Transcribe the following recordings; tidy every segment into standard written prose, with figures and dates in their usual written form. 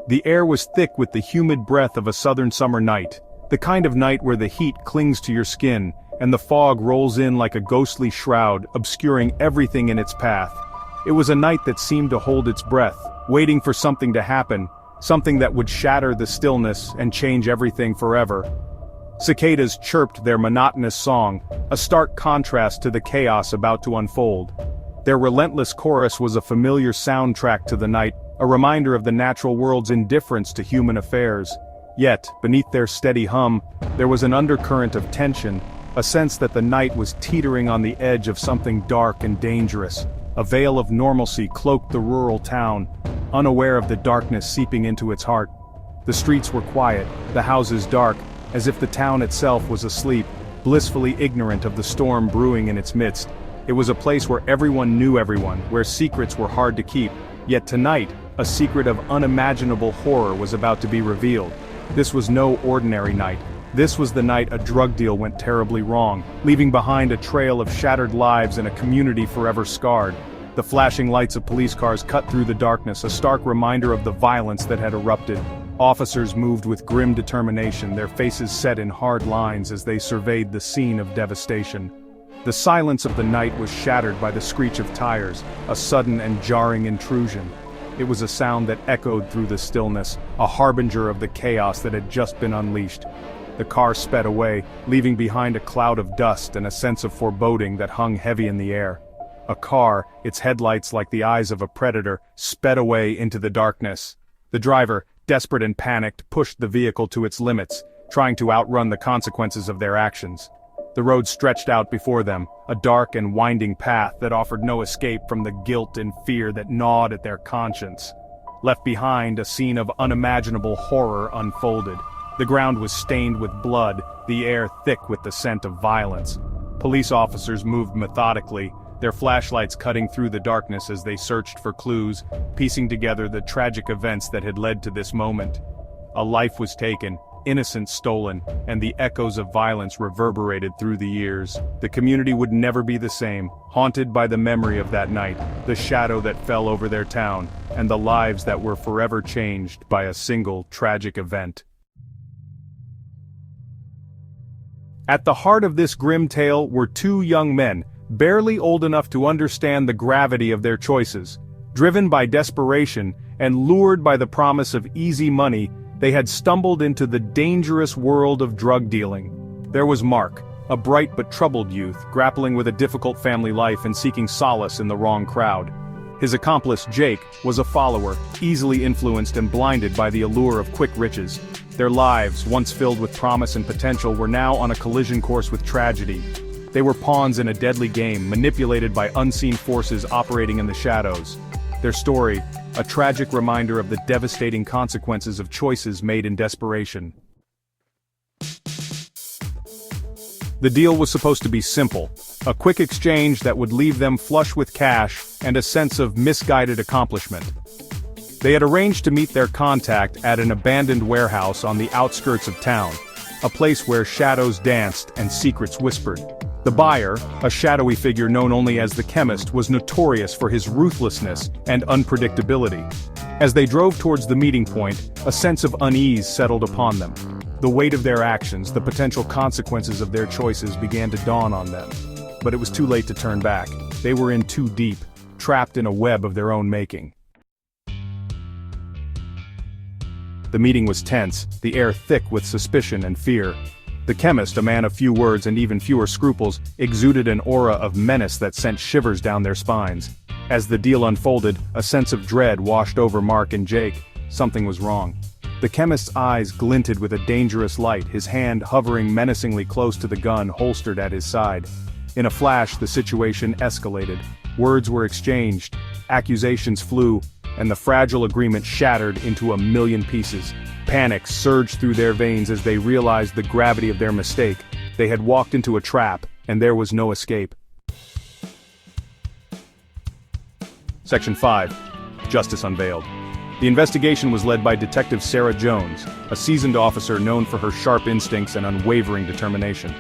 The air was thick with the humid breath of a southern summer night, the kind of night where the heat clings to your skin, and the fog rolls in like a ghostly shroud, obscuring everything in its path. It was a night that seemed to hold its breath, waiting for something to happen, something that would shatter the stillness and change everything forever. Cicadas chirped their monotonous song, a stark contrast to the chaos about to unfold. Their relentless chorus was a familiar soundtrack to the night, a reminder of the natural world's indifference to human affairs. Yet, beneath their steady hum, there was an undercurrent of tension, a sense that the night was teetering on the edge of something dark and dangerous. A veil of normalcy cloaked the rural town, unaware of the darkness seeping into its heart. The streets were quiet, the houses dark, as if the town itself was asleep, blissfully ignorant of the storm brewing in its midst. It was a place where everyone knew everyone, where secrets were hard to keep, yet tonight, a secret of unimaginable horror was about to be revealed. This was no ordinary night. This was the night a drug deal went terribly wrong, leaving behind a trail of shattered lives and a community forever scarred. The flashing lights of police cars cut through the darkness, a stark reminder of the violence that had erupted. Officers moved with grim determination, their faces set in hard lines as they surveyed the scene of devastation. The silence of the night was shattered by the screech of tires, a sudden and jarring intrusion. It was a sound that echoed through the stillness, a harbinger of the chaos that had just been unleashed. The car sped away, leaving behind a cloud of dust and a sense of foreboding that hung heavy in the air. A car, its headlights like the eyes of a predator, sped away into the darkness. The driver, desperate and panicked, pushed the vehicle to its limits, trying to outrun the consequences of their actions. The road stretched out before them, a dark and winding path that offered no escape from the guilt and fear that gnawed at their conscience. Left behind, a scene of unimaginable horror unfolded. The ground was stained with blood, the air thick with the scent of violence. Police officers moved methodically, their flashlights cutting through the darkness as they searched for clues, piecing together the tragic events that had led to this moment. A life was taken, innocence stolen, and the echoes of violence reverberated through the years. The community would never be the same, haunted by the memory of that night, the shadow that fell over their town, and the lives that were forever changed by a single tragic event. At the heart of this grim tale were two young men, barely old enough to understand the gravity of their choices. Driven by desperation and lured by the promise of easy money, they had stumbled into the dangerous world of drug dealing. There was Mark, a bright but troubled youth, grappling with a difficult family life and seeking solace in the wrong crowd. His accomplice Jake was a follower, easily influenced and blinded by the allure of quick riches. Their lives, once filled with promise and potential, were now on a collision course with tragedy. They were pawns in a deadly game, manipulated by unseen forces operating in the shadows. Their story, a tragic reminder of the devastating consequences of choices made in desperation. The deal was supposed to be simple, a quick exchange that would leave them flush with cash and a sense of misguided accomplishment. They had arranged to meet their contact at an abandoned warehouse on the outskirts of town, a place where shadows danced and secrets whispered. The buyer, a shadowy figure known only as the chemist, was notorious for his ruthlessness and unpredictability. As they drove towards the meeting point, a sense of unease settled upon them. The weight of their actions, the potential consequences of their choices began to dawn on them. But it was too late to turn back. They were in too deep, trapped in a web of their own making. The meeting was tense, the air thick with suspicion and fear. The chemist, a man of few words and even fewer scruples, exuded an aura of menace that sent shivers down their spines. As the deal unfolded, a sense of dread washed over Mark and Jake. Something was wrong. The chemist's eyes glinted with a dangerous light, his hand hovering menacingly close to the gun holstered at his side. In a flash, the situation escalated. Words were exchanged, accusations flew, and the fragile agreement shattered into a million pieces. Panic surged through their veins as they realized the gravity of their mistake. They had walked into a trap, and there was no escape. Section 5. Justice Unveiled. The investigation was led by Detective Sarah Jones, a seasoned officer known for her sharp instincts and unwavering determination.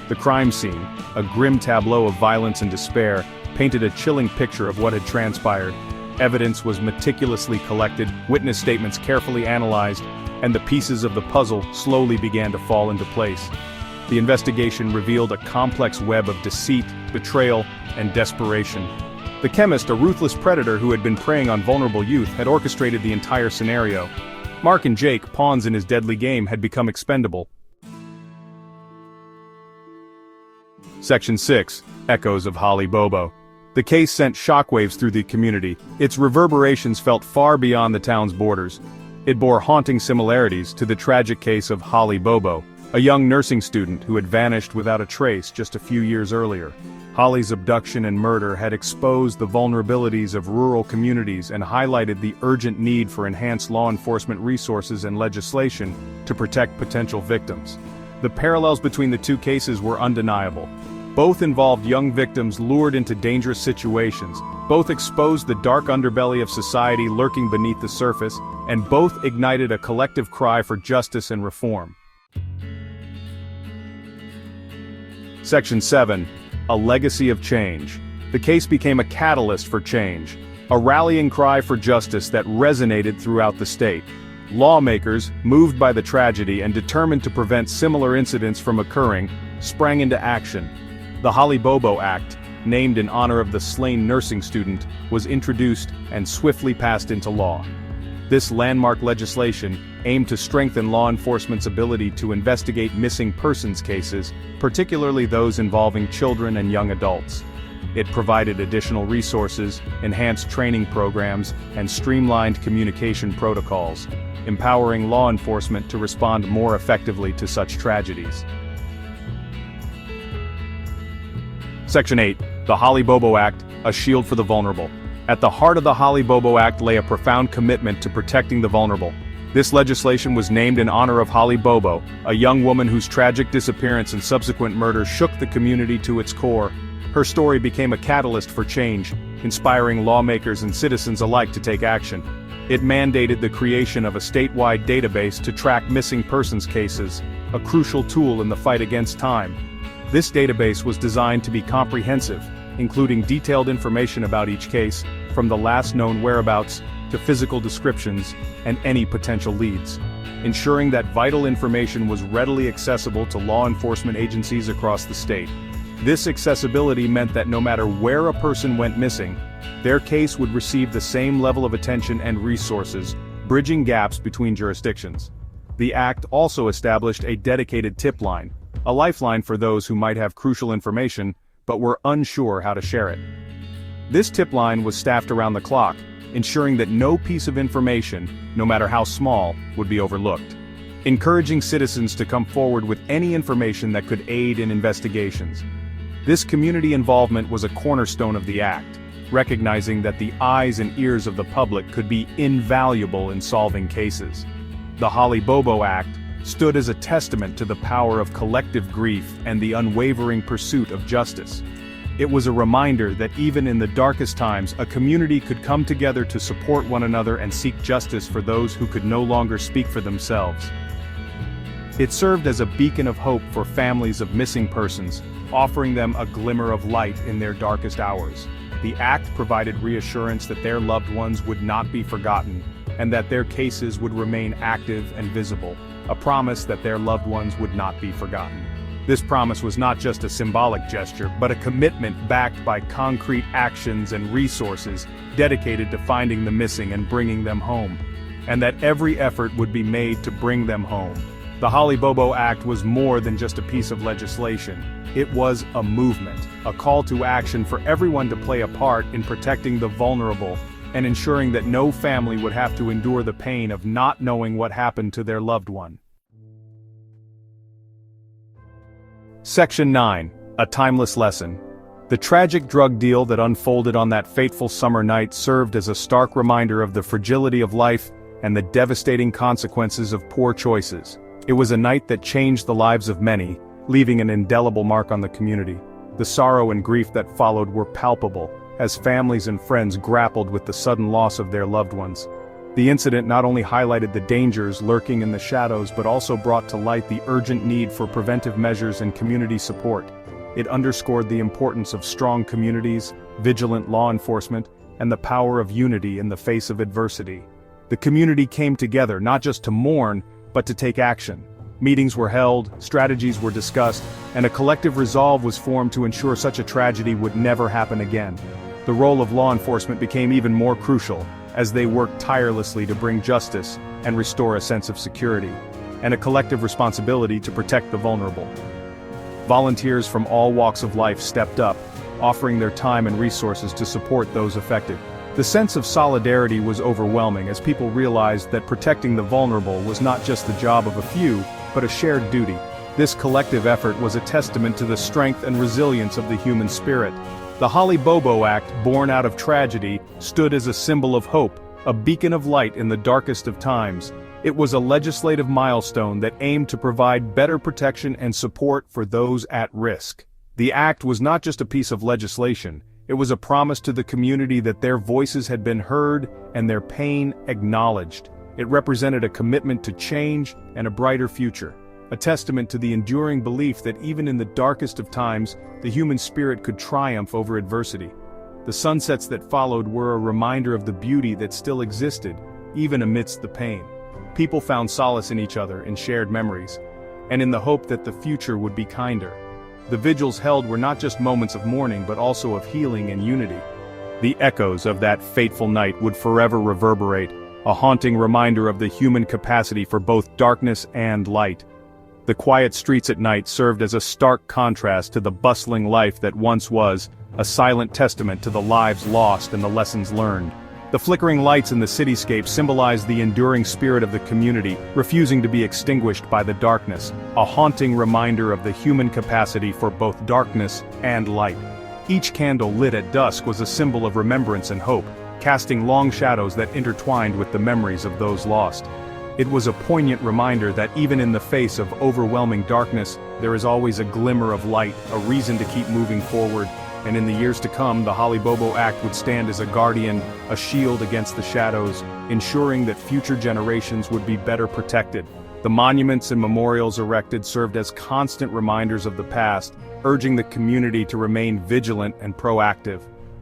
The crime scene, a grim tableau of violence and despair, painted a chilling picture of what had transpired. Evidence was meticulously collected, witness statements carefully analyzed, and the pieces of the puzzle slowly began to fall into place. The investigation revealed a complex web of deceit, betrayal, and desperation. The chemist, a ruthless predator who had been preying on vulnerable youth, had orchestrated the entire scenario. Mark and Jake, pawns in his deadly game, had become expendable. Section 6. Echoes of Holly Bobo. The case sent shockwaves through the community. Its reverberations felt far beyond the town's borders. It bore haunting similarities to the tragic case of Holly Bobo, a young nursing student who had vanished without a trace just a few years earlier. Holly's abduction and murder had exposed the vulnerabilities of rural communities and highlighted the urgent need for enhanced law enforcement resources and legislation to protect potential victims. The parallels between the two cases were undeniable. Both involved young victims lured into dangerous situations, both exposed the dark underbelly of society lurking beneath the surface, and both ignited a collective cry for justice and reform. Section 7. A legacy of change. The case became a catalyst for change, a rallying cry for justice that resonated throughout the state. Lawmakers, moved by the tragedy and determined to prevent similar incidents from occurring, sprang into action. The Holly Bobo Act, named in honor of the slain nursing student, was introduced and swiftly passed into law. This landmark legislation aimed to strengthen law enforcement's ability to investigate missing persons cases, particularly those involving children and young adults. It provided additional resources, enhanced training programs, and streamlined communication protocols, empowering law enforcement to respond more effectively to such tragedies. Section 8. The Holly Bobo Act, a shield for the vulnerable. At the heart of the Holly Bobo Act lay a profound commitment to protecting the vulnerable. This legislation was named in honor of Holly Bobo, a young woman whose tragic disappearance and subsequent murder shook the community to its core. Her story became a catalyst for change, inspiring lawmakers and citizens alike to take action. It mandated the creation of a statewide database to track missing persons cases, a crucial tool in the fight against time. This database was designed to be comprehensive, including detailed information about each case, from the last known whereabouts to physical descriptions and any potential leads, ensuring that vital information was readily accessible to law enforcement agencies across the state. This accessibility meant that no matter where a person went missing, their case would receive the same level of attention and resources, bridging gaps between jurisdictions. The Act also established a dedicated tip line, a lifeline for those who might have crucial information but were unsure how to share it. This tip line was staffed around the clock, ensuring that no piece of information, no matter how small, would be overlooked, encouraging citizens to come forward with any information that could aid in investigations. This community involvement was a cornerstone of the Act, recognizing that the eyes and ears of the public could be invaluable in solving cases. The Holly Bobo Act stood as a testament to the power of collective grief and the unwavering pursuit of justice. It was a reminder that even in the darkest times, a community could come together to support one another and seek justice for those who could no longer speak for themselves. It served as a beacon of hope for families of missing persons, offering them a glimmer of light in their darkest hours. The Act provided reassurance that their loved ones would not be forgotten, and that their cases would remain active and visible, a promise that their loved ones would not be forgotten. This promise was not just a symbolic gesture, but a commitment backed by concrete actions and resources dedicated to finding the missing and bringing them home, and that every effort would be made to bring them home. The Holly Bobo Act was more than just a piece of legislation. It was a movement, a call to action for everyone to play a part in protecting the vulnerable and ensuring that no family would have to endure the pain of not knowing what happened to their loved one. Section 9. A timeless lesson. The tragic drug deal that unfolded on that fateful summer night served as a stark reminder of the fragility of life and the devastating consequences of poor choices. It was a night that changed the lives of many, leaving an indelible mark on the community. The sorrow and grief that followed were palpable, as families and friends grappled with the sudden loss of their loved ones. The incident not only highlighted the dangers lurking in the shadows but also brought to light the urgent need for preventive measures and community support. It underscored the importance of strong communities, vigilant law enforcement, and the power of unity in the face of adversity. The community came together not just to mourn, but to take action. Meetings were held, strategies were discussed, and a collective resolve was formed to ensure such a tragedy would never happen again. The role of law enforcement became even more crucial, as they worked tirelessly to bring justice and restore a sense of security, and a collective responsibility to protect the vulnerable. Volunteers from all walks of life stepped up, offering their time and resources to support those affected. The sense of solidarity was overwhelming as people realized that protecting the vulnerable was not just the job of a few, but a shared duty. This collective effort was a testament to the strength and resilience of the human spirit. The Holly Bobo Act, born out of tragedy, stood as a symbol of hope, a beacon of light in the darkest of times. It was a legislative milestone that aimed to provide better protection and support for those at risk. The act was not just a piece of legislation, it was a promise to the community that their voices had been heard and their pain acknowledged. It represented a commitment to change and a brighter future, a testament to the enduring belief that even in the darkest of times, the human spirit could triumph over adversity. The sunsets that followed were a reminder of the beauty that still existed, even amidst the pain. People found solace in each other, in shared memories, and in the hope that the future would be kinder. The vigils held were not just moments of mourning but also of healing and unity. The echoes of that fateful night would forever reverberate, a haunting reminder of the human capacity for both darkness and light. The quiet streets at night served as a stark contrast to the bustling life that once was, a silent testament to the lives lost and the lessons learned. The flickering lights in the cityscape symbolized the enduring spirit of the community, refusing to be extinguished by the darkness, a haunting reminder of the human capacity for both darkness and light. Each candle lit at dusk was a symbol of remembrance and hope, casting long shadows that intertwined with the memories of those lost. It was a poignant reminder that even in the face of overwhelming darkness, there is always a glimmer of light, a reason to keep moving forward. And in the years to come, the Holly Bobo Act would stand as a guardian, a shield against the shadows, ensuring that future generations would be better protected. The monuments and memorials erected served as constant reminders of the past, urging the community to remain vigilant and proactive.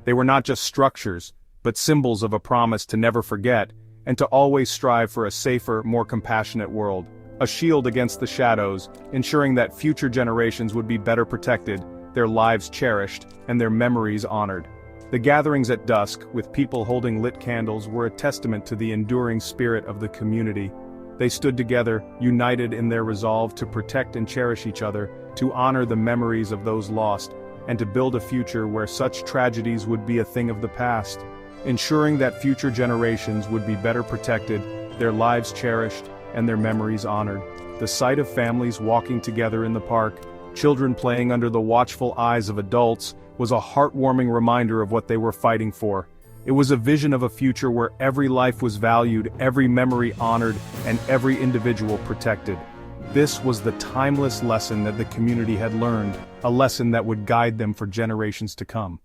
They were not just structures, but symbols of a promise to never forget, and to always strive for a safer, more compassionate world. A shield against the shadows, ensuring that future generations would be better protected, their lives cherished, and their memories honored. The gatherings at dusk, with people holding lit candles, were a testament to the enduring spirit of the community. They stood together, united in their resolve to protect and cherish each other, to honor the memories of those lost, and to build a future where such tragedies would be a thing of the past, ensuring that future generations would be better protected, their lives cherished, and their memories honored. The sight of families walking together in the park, children playing under the watchful eyes of adults, was a heartwarming reminder of what they were fighting for. It was a vision of a future where every life was valued, every memory honored, and every individual protected. This was the timeless lesson that the community had learned, a lesson that would guide them for generations to come.